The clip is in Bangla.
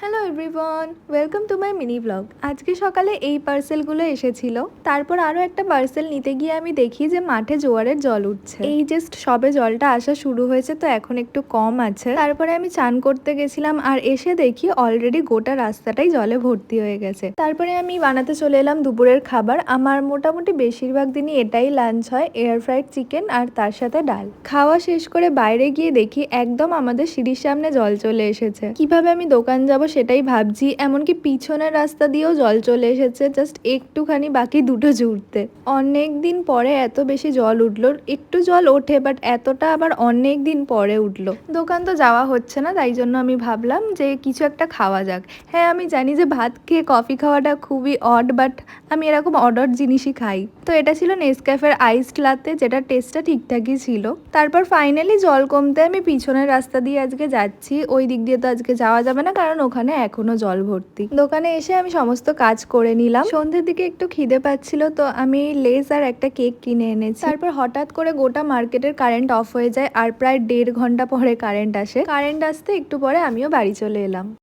Hello everyone, welcome to my mini blog. আজকে সকালে এই পার্সেলগুলো এসেছিল, তারপর আরও একটা পার্সেল নিতে গিয়ে আমি দেখি যে মাঠে জোয়ারের জল উঠছে। এই জাস্ট সবে জলটা আসা শুরু হয়েছে, তো এখন একটু কম আছে। তারপরে আমি চান করতে গেছিলাম আর এসে দেখি অলরেডি গোটা রাস্তাটাই জলে ভর্তি হয়ে গেছে। তারপরে আমি বানাতে চলে এলাম দুপুরের খাবার। আমার মোটামুটি বেশিরভাগ দিনই এটাই লাঞ্চ হয়, এয়ার ফ্রাইড চিকেন আর তার সাথে ডাল। খাওয়া শেষ করে বাইরে গিয়ে দেখি একদম আমাদের সিঁড়ির সামনে জল চলে এসেছে। কিভাবে আমি দোকান যাব সেটাই ভাবছি, এমনকি পিছনের রাস্তা দিয়েও জল চলে এসেছে, জাস্ট একটুখানি বাকি দুটো জুড়তে। অনেক দিন পরে এত বেশি জল উঠলো। একটু জল ওঠে বাট এতটা আবার অনেক দিন পরে উঠলো। দোকান তো যাওয়া হচ্ছে না, তাই জন্য আমি ভাবলাম যে কিছু একটা খাওয়া যাক। হ্যাঁ, আমি জানি যে ভাত খেয়ে কফি খাওয়াটা খুবই অড, বাট আমি এরকম অডর জিনিসই খাই। তো এটা ছিল নেসক্যাফের আইসড লাতে, যেটা টেস্টটা ঠিকঠাকই ছিল। তারপর ফাইনালি জল কমতে আমি পিছনের রাস্তা দিয়ে আজকে যাচ্ছি। ওই দিক দিয়ে তো আজকে যাওয়া যাবে না, কারণ ওখানে এখনো জল ভর্তি। দোকানে এসে আমি সমস্ত কাজ করে নিলাম। সন্ধ্যের দিকে একটু খিদে পাচ্ছিল, তো আমি লেস আর একটা কেক কিনে এনেছি। তারপর হঠাৎ করে গোটা মার্কেটের কারেন্ট অফ হয়ে যায় আর প্রায় 1.5 ঘন্টা পরে কারেন্ট আসে। কারেন্ট আসতে একটু পরে আমিও বাড়ি চলে এলাম।